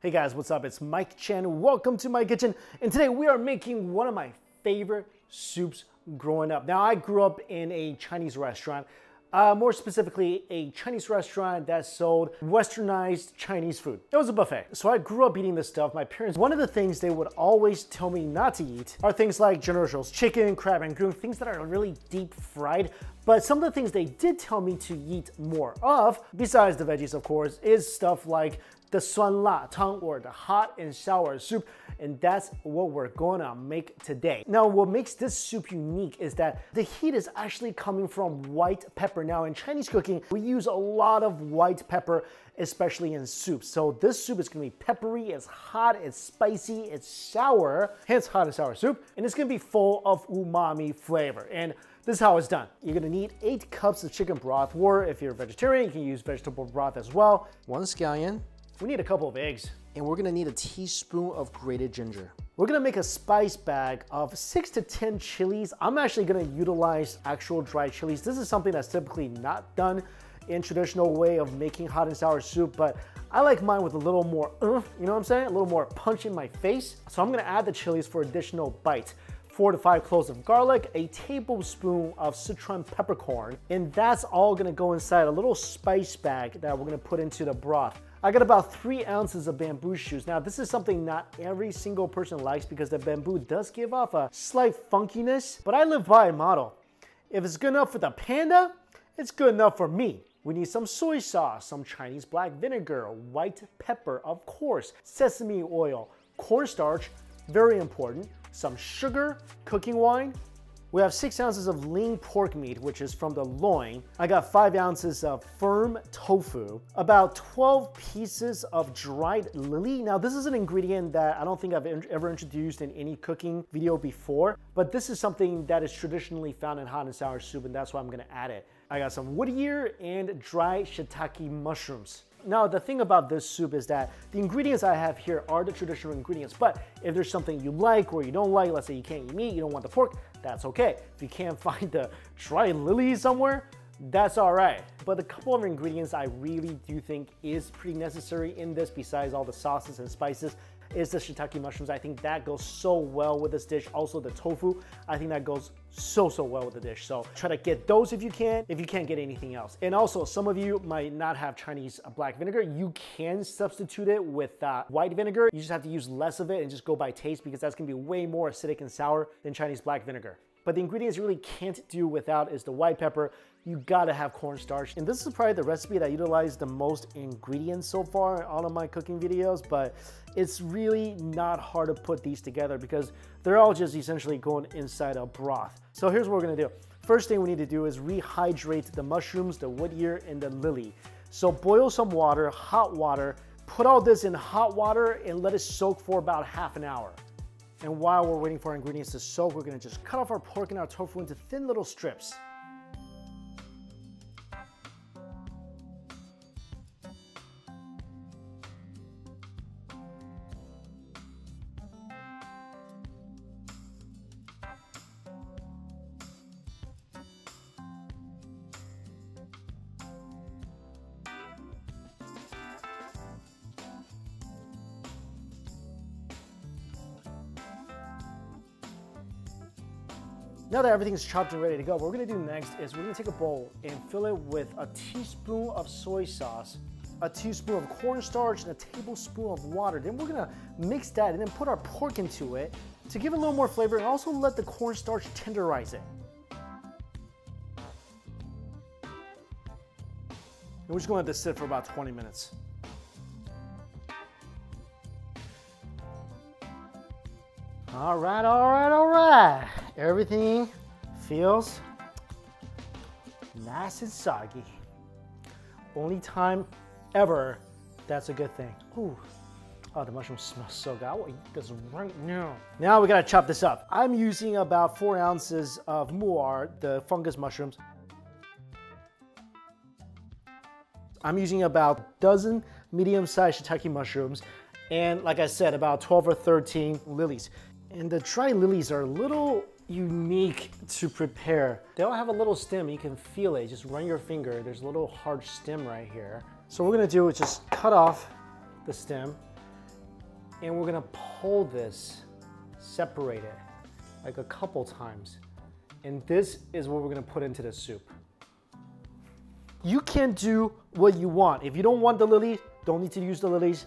Hey guys, what's up? It's Mike Chen. Welcome to my kitchen. And today we are making one of my favorite soups growing up. Now, I grew up in a Chinese restaurant, more specifically a Chinese restaurant that sold westernized Chinese food. It was a buffet. So I grew up eating this stuff. My parents, one of the things they would always tell me not to eat are things like General Tso's chicken, crab and goon, things that are really deep fried. But some of the things they did tell me to eat more of, besides the veggies of course, is stuff like the suan la tang, or the hot and sour soup, and that's what we're gonna make today. Now, what makes this soup unique is that the heat is actually coming from white pepper. Now, in Chinese cooking, we use a lot of white pepper, especially in soups. So this soup is gonna be peppery, it's hot, it's spicy, it's sour, hence hot and sour soup, and it's gonna be full of umami flavor. And this is how it's done. You're gonna need 8 cups of chicken broth, or if you're a vegetarian, you can use vegetable broth as well. 1 scallion. We need a couple of eggs. And we're gonna need a teaspoon of grated ginger. We're gonna make a spice bag of 6 to 10 chilies. I'm actually gonna utilize actual dried chilies. This is something that's typically not done in traditional way of making hot and sour soup, but I like mine with a little more, you know what I'm saying? A little more punch in my face. So I'm gonna add the chilies for additional bite. 4 to 5 cloves of garlic, a tablespoon of Sichuan peppercorn, and that's all gonna go inside a little spice bag that we're gonna put into the broth. I got about 3 ounces of bamboo shoots. Now, this is something not every single person likes because the bamboo does give off a slight funkiness, but I live by a motto. If it's good enough for the panda, it's good enough for me. We need some soy sauce, some Chinese black vinegar, white pepper, of course, sesame oil, cornstarch, very important, some sugar, cooking wine. We have 6 ounces of lean pork meat, which is from the loin. I got 5 ounces of firm tofu, about 12 pieces of dried lily. Now, this is an ingredient that I don't think I've ever introduced in any cooking video before, but this is something that is traditionally found in hot and sour soup, and that's why I'm gonna add it. I got some wood ear and dry shiitake mushrooms. Now, the thing about this soup is that the ingredients I have here are the traditional ingredients, but if there's something you like or you don't like, let's say you can't eat meat, you don't want the pork, that's okay. If you can't find the dry lilies somewhere, that's all right. But a couple of ingredients I really do think is pretty necessary in this, besides all the sauces and spices, is the shiitake mushrooms. I think that goes so well with this dish. Also the tofu, I think that goes so well with the dish. So try to get those if you can't get anything else. And also, some of you might not have Chinese black vinegar. You can substitute it with white vinegar. You just have to use less of it and just go by taste, because that's gonna be way more acidic and sour than Chinese black vinegar. But the ingredients you really can't do without is the white pepper. You gotta have cornstarch. And this is probably the recipe that I utilize the most ingredients so far in all of my cooking videos, but it's really not hard to put these together because they're all just essentially going inside a broth. So here's what we're gonna do. First thing we need to do is rehydrate the mushrooms, the wood ear, and the lily. So boil some water, hot water, put all this in hot water and let it soak for about half an hour. And while we're waiting for our ingredients to soak, we're gonna just cut off our pork and our tofu into thin little strips. Now that everything's chopped and ready to go, what we're gonna do next is we're gonna take a bowl and fill it with a teaspoon of soy sauce, a teaspoon of cornstarch, and a tablespoon of water. Then we're gonna mix that and then put our pork into it to give it a little more flavor and also let the cornstarch tenderize it. And we're just gonna let this sit for about 20 minutes. All right. Everything feels nice and soggy. Only time ever that's a good thing. Ooh. Oh, the mushrooms smell so good. I want to eat this right now. Now we gotta chop this up. I'm using about 4 ounces of muar, the fungus mushrooms. I'm using about a dozen medium-sized shiitake mushrooms, and like I said, about 12 or 13 lilies. And the dry lilies are a little unique to prepare. They all have a little stem, you can feel it. Just run your finger, there's a little hard stem right here. So what we're gonna do is just cut off the stem And we're gonna pull this, separate it, like a couple times. And this is what we're gonna put into the soup. You can do what you want. If you don't want the lilies, don't need to use the lilies.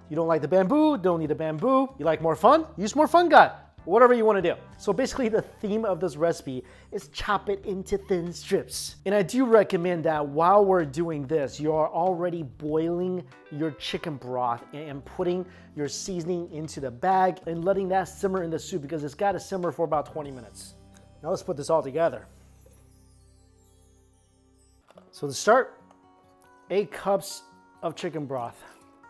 You don't like the bamboo, don't need the bamboo. You like more fun? Use more fun guy. Whatever you want to do. So basically the theme of this recipe is chop it into thin strips. And I do recommend that while we're doing this, you are already boiling your chicken broth and putting your seasoning into the bag and letting that simmer in the soup because it's got to simmer for about 20 minutes. Now let's put this all together. So to start, 8 cups of chicken broth.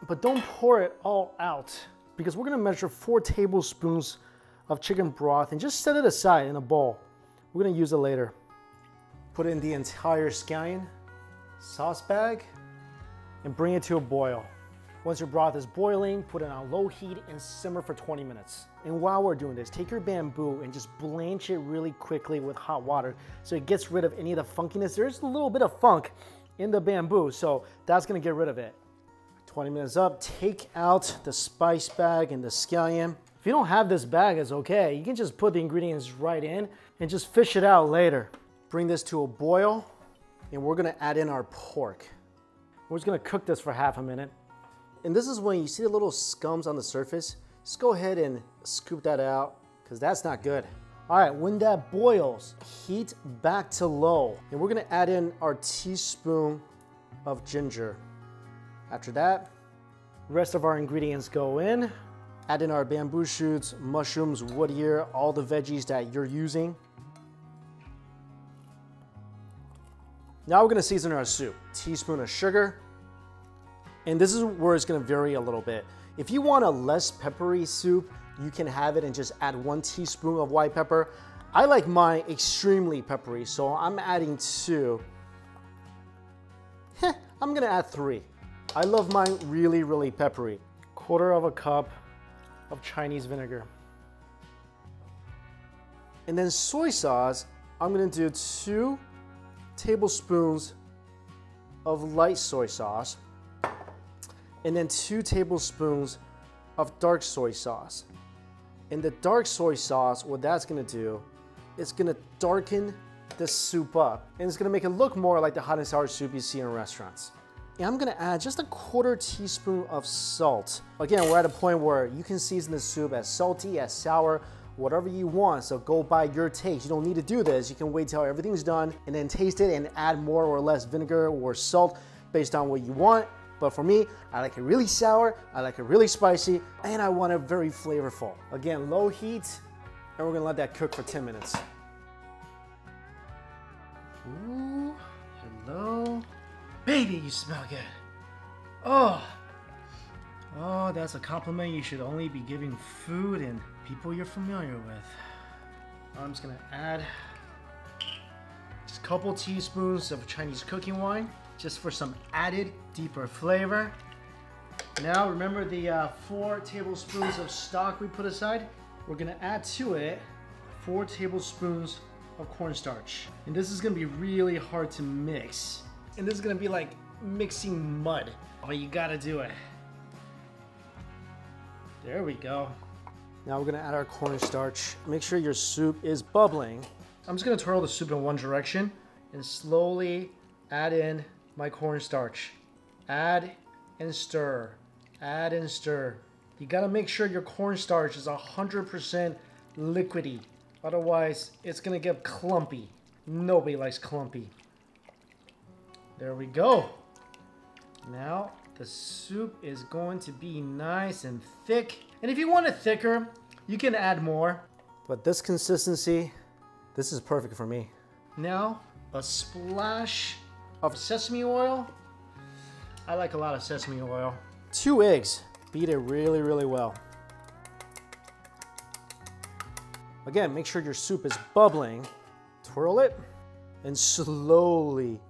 But don't pour it all out because we're gonna measure 4 tablespoons of chicken broth and just set it aside in a bowl. We're gonna use it later. Put in the entire scallion sauce bag and bring it to a boil. Once your broth is boiling, put it on low heat and simmer for 20 minutes. And while we're doing this, take your bamboo and just blanch it really quickly with hot water so it gets rid of any of the funkiness. There's a little bit of funk in the bamboo, so that's gonna get rid of it. 20 minutes up, take out the spice bag and the scallion. If you don't have this bag, it's okay. You can just put the ingredients right in and just fish it out later. Bring this to a boil and we're gonna add in our pork. We're just gonna cook this for half a minute. And this is when you see the little scums on the surface, just go ahead and scoop that out because that's not good. All right, when that boils, heat back to low. And we're gonna add in our teaspoon of ginger. After that, the rest of our ingredients go in. Add in our bamboo shoots, mushrooms, wood ear, all the veggies that you're using. Now we're gonna season our soup. Teaspoon of sugar. And this is where it's gonna vary a little bit. If you want a less peppery soup, you can have it and just add 1 teaspoon of white pepper. I like mine extremely peppery, so I'm adding 2. I'm gonna add 3. I love mine really, really peppery. 1/4 cup of Chinese vinegar. And then soy sauce, I'm gonna do 2 tablespoons of light soy sauce and then 2 tablespoons of dark soy sauce. And the dark soy sauce, what that's gonna do, is gonna darken the soup up and it's gonna make it look more like the hot and sour soup you see in restaurants. And I'm gonna add just 1/4 teaspoon of salt. Again, we're at a point where you can season the soup as salty, as sour, whatever you want, so go by your taste. You don't need to do this. You can wait till everything's done and then taste it and add more or less vinegar or salt based on what you want. But for me, I like it really sour, I like it really spicy, and I want it very flavorful. Again, low heat, and we're gonna let that cook for 10 minutes. Ooh, hello. Baby, you smell good. Oh, that's a compliment you should only be giving food and people you're familiar with. I'm just gonna add just a couple teaspoons of Chinese cooking wine, just for some added deeper flavor. Now remember the 4 tablespoons of stock we put aside? We're gonna add to it 4 tablespoons of cornstarch. And this is gonna be really hard to mix. And this is gonna be like mixing mud, but you gotta do it. There we go. Now we're gonna add our cornstarch. Make sure your soup is bubbling. I'm just gonna twirl the soup in one direction and slowly add in my cornstarch. Add and stir, add and stir. You gotta make sure your cornstarch is 100% liquidy. Otherwise, it's gonna get clumpy. Nobody likes clumpy. There we go. Now the soup is going to be nice and thick. And if you want it thicker, you can add more. But this consistency, this is perfect for me. Now, a splash of sesame oil. I like a lot of sesame oil. 2 eggs. Beat it really, really well. Again, make sure your soup is bubbling. Twirl it and slowly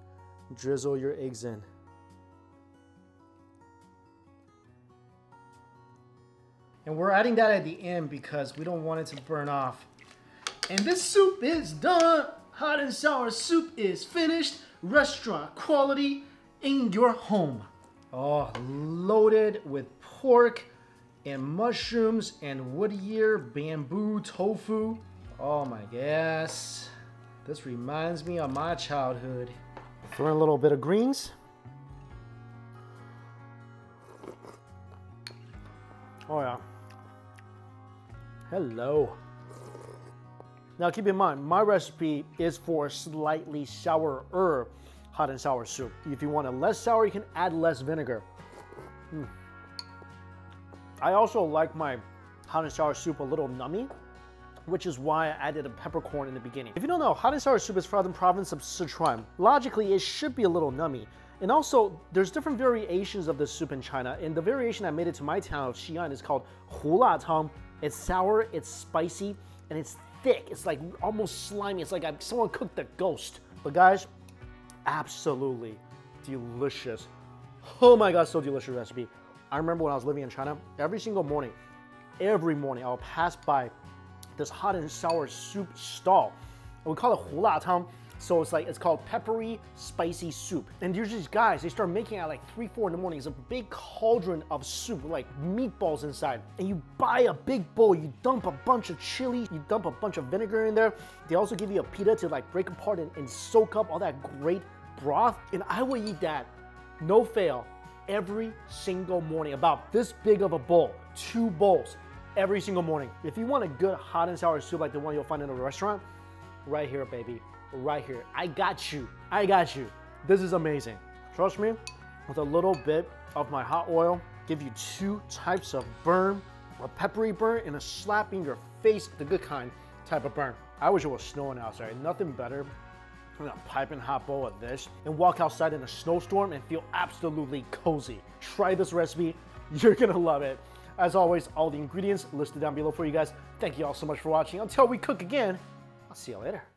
drizzle your eggs in. And we're adding that at the end because we don't want it to burn off. And this soup is done. Hot and sour soup is finished. Restaurant quality in your home. Oh, loaded with pork and mushrooms and wood ear, bamboo, tofu. Oh my gosh. This reminds me of my childhood. Throw in a little bit of greens. Oh yeah. Hello. Now keep in mind, my recipe is for a slightly sourer hot and sour soup. If you want it less sour, you can add less vinegar. I also like my hot and sour soup a little nummy, which is why I added a peppercorn in the beginning. If you don't know, hot and sour soup is from the province of Sichuan. Logically, it should be a little nummy. And also, there's different variations of this soup in China, and the variation that made it to my town of Xi'an is called hu la tang. It's sour, it's spicy, and it's thick. It's like almost slimy. It's like someone cooked a ghost. But guys, absolutely delicious. Oh my God, so delicious recipe. I remember when I was living in China, every morning, I'll pass by this hot and sour soup stall. And we call it hu la tang. So it's called peppery, spicy soup. And there's these guys, they start making it at like 3, 4 in the morning. It's a big cauldron of soup with like meatballs inside. And you buy a big bowl, you dump a bunch of chili, you dump a bunch of vinegar in there. They also give you a pita to like break apart and soak up all that great broth. And I will eat that, no fail, every single morning. About this big of a bowl, 2 bowls, every single morning. If you want a good hot and sour soup like the one you'll find in a restaurant, right here, baby. Right here. I got you. I got you. This is amazing. Trust me, with a little bit of my hot oil, give you 2 types of burn, a peppery burn and a slap in your face, the good kind type of burn. I wish it was snowing outside. Nothing better than a piping hot bowl of this and walk outside in a snowstorm and feel absolutely cozy. Try this recipe. You're gonna love it. As always, all the ingredients listed down below for you guys. Thank you all so much for watching. Until we cook again, I'll see you later.